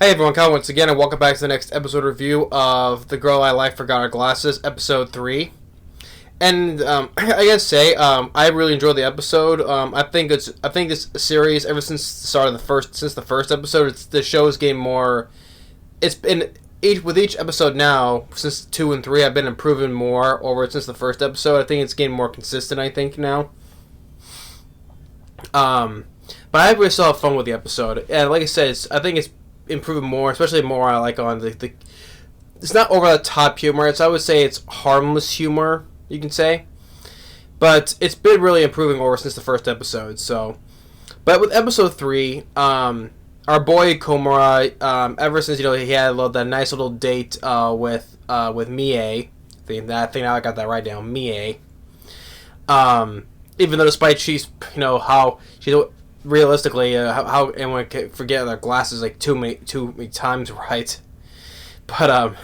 Hey everyone, Kyle once again, and welcome back to the next episode review of The Girl I Like Forgot Her Glasses, episode 3. And I gotta say, I really enjoyed the episode. I think this series, ever since the start of the first episode, the show is getting more. It's been with each episode now since 2 and 3. I've been improving more over since the first episode. I think it's getting more consistent. I think now. But I really still have fun with the episode, and like I said, I think it's improving more, especially more I like on the it's not over the top humor. I would say it's harmless humor, you can say, but it's been really improving over since the first episode. So, but with episode 3, our boy Komura, ever since he had that nice little date with Mie, I think I got that right down, Mie. Even though despite she's how she's realistically, how anyone can forget their glasses like too many times, right? But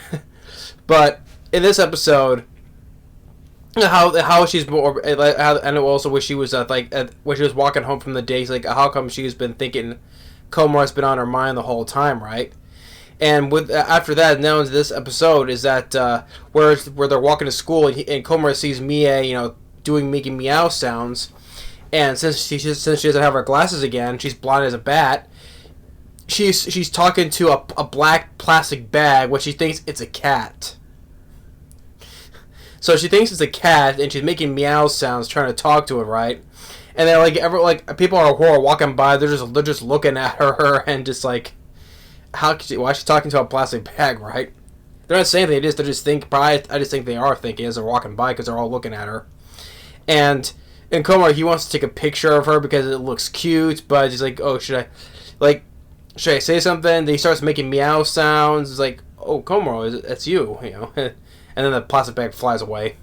but in this episode, how she's more, and also when she was when she was walking home from the date, like how come she's been thinking Komura's been on her mind the whole time, right? And with after that, now into this episode is that where they're walking to school and Komura sees Mie, making meow sounds. And since she doesn't have her glasses again, she's blind as a bat. She's talking to a black plastic bag, which she thinks it's a cat. So she thinks it's a cat, and she's making meow sounds, trying to talk to it, right? And then people are walking by, they're just looking at her and just like, why is she talking to a plastic bag, right? They're not saying anything, they're just think. I just think they are thinking as they're walking by because they're all looking at her, and Komura, he wants to take a picture of her because it looks cute, but he's like, oh, should I say something? Then he starts making meow sounds. It's like, oh, Komura, that's you, and then the plastic bag flies away.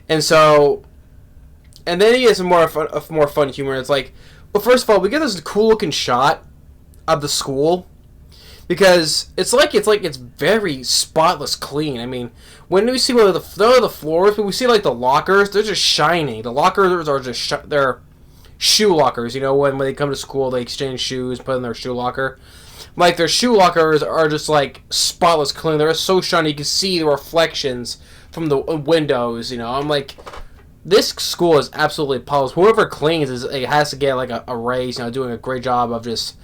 And then he has more fun humor. It's like, well, first of all, we get this cool looking shot of the school. Because it's very spotless clean. I mean, when we see the floors, when we see the lockers, they're just shiny. The lockers are just they're shoe lockers. When they come to school, they exchange shoes, put in their shoe locker. Their shoe lockers are just spotless clean. They're so shiny, you can see the reflections from the windows. I'm like, this school is absolutely polished. Whoever cleans has to get a raise. Doing a great job of just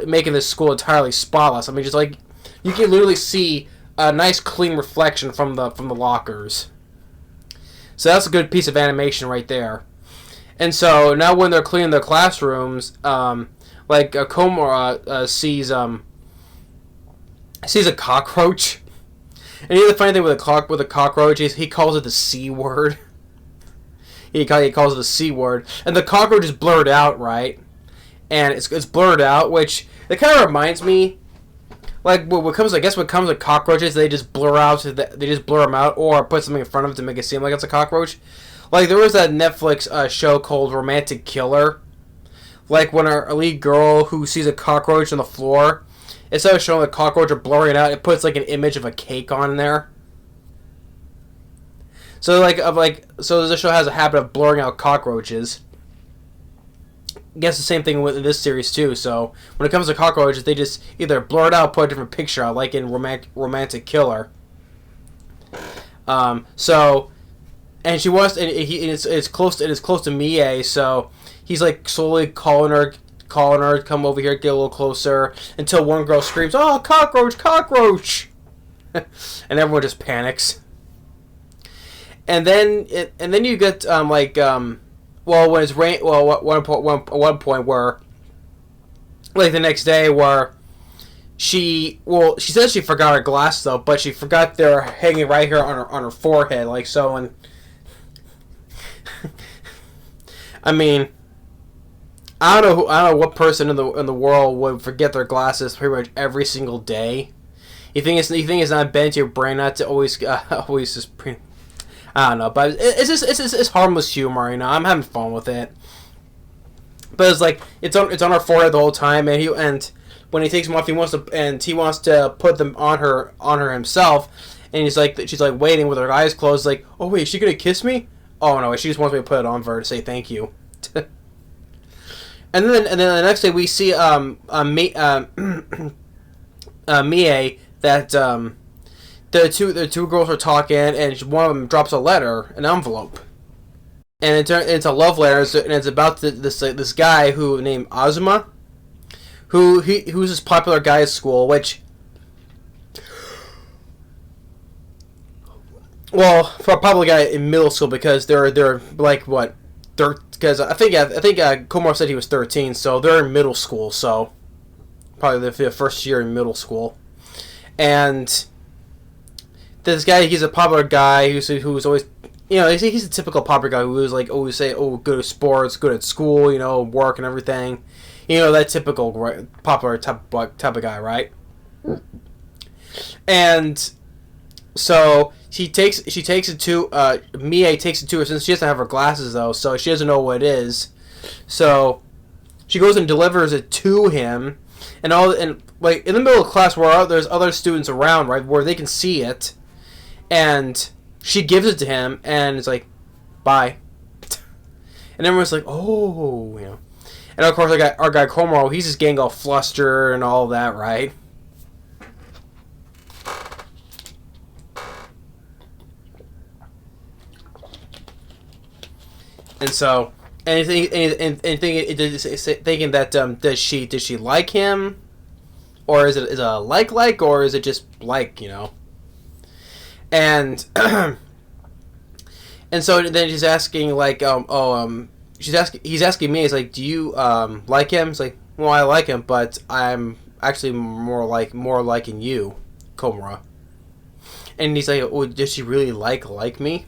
making this school entirely spotless. I mean, just you can literally see a nice clean reflection from the lockers. So that's a good piece of animation right there. And so now when they're cleaning their classrooms, Komura sees a cockroach. And the funny thing with a cockroach is he calls it the C word. He calls it the C word, and the cockroach is blurred out, right? And it's blurred out, which it kind of reminds me, when it comes to cockroaches, they just blur them out, or put something in front of it to make it seem like it's a cockroach. There was that Netflix show called Romantic Killer. When our lead girl who sees a cockroach on the floor, instead of showing the cockroach or blurring it out, it puts an image of a cake on there. So so the show has a habit of blurring out cockroaches. I guess the same thing with this series too. So when it comes to cockroaches, they just either blur it out, put a different picture out, like in Romantic Killer. And she wants, and it's close to Mie, so he's slowly calling her, come over here, get a little closer, until one girl screams, "Oh, cockroach!" And everyone just panics. And then you get when it's rain, one point where, the next day where she says she forgot her glasses though, but she forgot they're hanging right here on her forehead, so. And I mean, I don't know what person in the world would forget their glasses pretty much every single day. You think it's not bent to your brain not to always just. I don't know, but it's harmless humor, I'm having fun with it. But it's on her forehead the whole time, and when he takes them off, he wants to put them on her himself, and she's waiting with her eyes closed, oh wait, is she gonna kiss me? Oh no, she just wants me to put it on for her to say thank you. And then the next day we see Mie that the two girls are talking, and one of them drops a letter, an envelope, and it's a love letter, and it's about this guy who named Azuma, who's this popular guy at school, which, well, for a popular guy in middle school, because they're like what, because I think Komuro said he was 13, so they're in middle school, so probably the first year in middle school, and this guy, he's a popular guy who's always, he's a typical popular guy who was like always say, oh, good at sports, good at school, work and everything, that typical popular type of guy, right? And so Mie takes it to her, since she doesn't have her glasses though, so she doesn't know what it is. So she goes and delivers it to him, and like in the middle of class where there's other students around, right, where they can see it, and she gives it to him, and it's like, bye. And everyone's like, oh, And of course, our guy Komuro, he's just getting all flustered and all that, right? And so, thinking that does she like him, or is it a like, or is it just like, And and so then she's asking like he's asking me, he's like, do you like him? It's like, well, I like him, but I'm actually more liking you, Komura. And he's like, oh, does she really like me?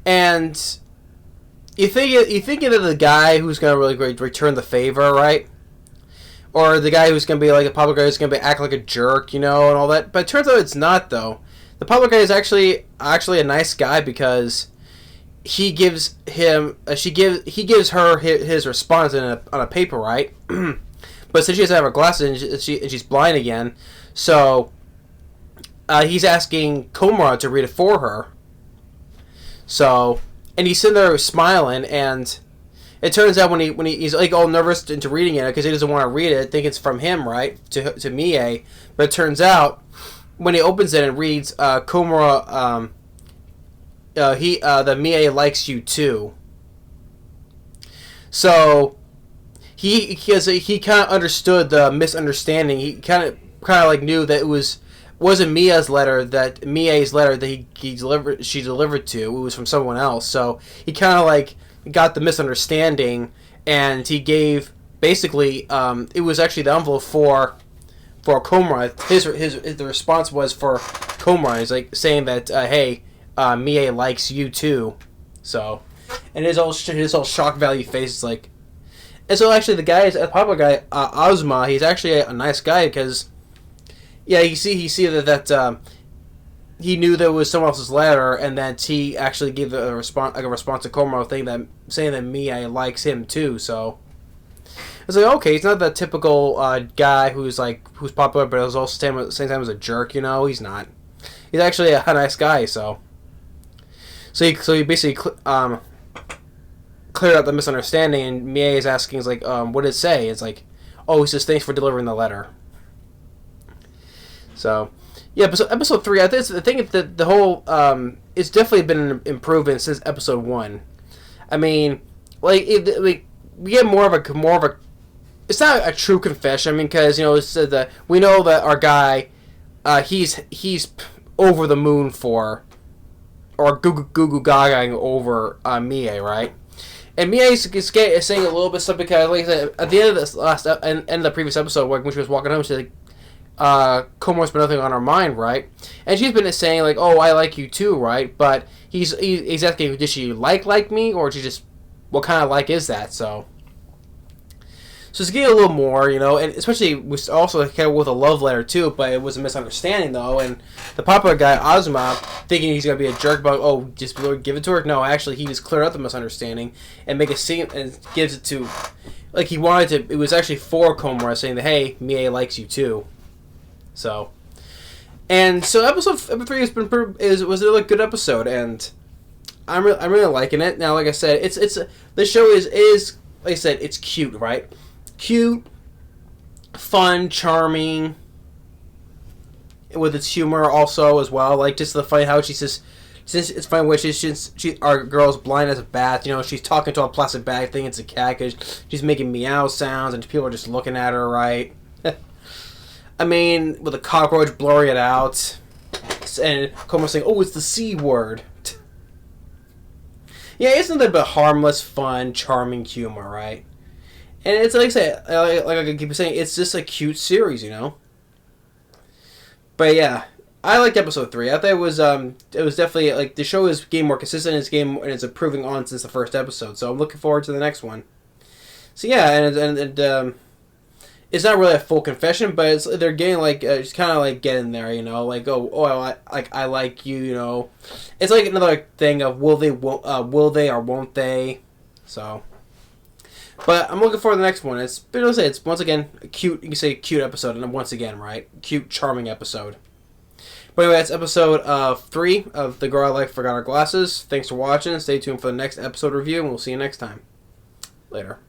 And you thinking of the guy who's gonna really return the favor, right? Or the guy who's gonna be like a public guy who's gonna act like a jerk, and all that. But it turns out it's not, though. The public guy is actually a nice guy, because he gives her his response on a paper, right? But since she doesn't have her glasses and she's blind again, so he's asking Komura to read it for her. So, and he's sitting there smiling, and it turns out when he's like all nervous into reading it because he doesn't want to read it, think it's from him, right, to Mie. But it turns out when he opens it and reads Komura, the Mie likes you too. So he kind of understood the misunderstanding. He kind of like knew that it wasn't Mie's letter that she delivered to. It was from someone else. So he kind of like got the misunderstanding, and he gave basically it was actually the envelope for Komura. The response was for Komura. He's like saying that hey, Mie likes you too. So, and his whole shock value face is like, and so actually the guy is a popular guy, Azuma. He's actually a nice guy, because yeah, he see that he knew there was someone else's letter, and that he actually gave a response to Komuro saying that Mie likes him too. So it's like, okay, he's not that typical guy who's popular, but is also same time as a jerk. He's not. He's actually a nice guy. So he basically cleared out the misunderstanding, and Mie is asking, is like, what did it say? It's like, oh, he says thanks for delivering the letter. So, yeah, episode 3, I think the whole it's definitely been an improvement since episode 1. I mean, we get more of a. It's not a true confession. I mean, because we know that our guy, he's over the moon for, or goo gagaing over Mie, right? And Mie is saying a little bit stuff, because, like I said, at the end of this end of the previous episode, when she was walking home, she's like, Komura's been nothing on her mind, right? And she's been saying like, oh, I like you too, right? But he's asking, did she like me, or did she just, what kind of like is that? So it's getting a little more, and especially was also kind of with a love letter too, but it was a misunderstanding though, and the popular guy Azuma thinking he's gonna be a jerk about, oh, just give it to her. No, actually he just cleared up the misunderstanding and make a scene and gives it to, like, he wanted to. It was actually for Komura, saying that, hey, Mie likes you too. So episode 3 was a really good episode, and I'm really liking it. Now, like I said, it's this show is like I said, it's cute, right? Cute, fun, charming, with its humor also as well. Like just the funny how she's just. Since it's funny where our girl's blind as a bat, you know, she's talking to a plastic bag thing, it's a cat, because she's making meow sounds, and people are just looking at her, right? I mean, with a cockroach blurring it out, and Como saying, oh, it's the C word. Yeah, it's nothing but harmless, fun, charming humor, right? And it's like I say, like I keep saying, it's just a cute series, you know? But yeah. I liked episode 3. I thought it was definitely, like, the show is getting more consistent, and it's improving on since the first episode, so I'm looking forward to the next one. So yeah, and it's not really a full confession, but they're getting, like, just kind of, like, getting there, you know, like, I like you, you know. It's like another thing of will they or won't they, so. But I'm looking forward to the next one. It's once again a cute, you can say cute episode, and once again, right, cute, charming episode. But anyway, that's episode 3 of The Girl I Like Forgot Her Glasses. Thanks for watching. Stay tuned for the next episode review, and we'll see you next time. Later.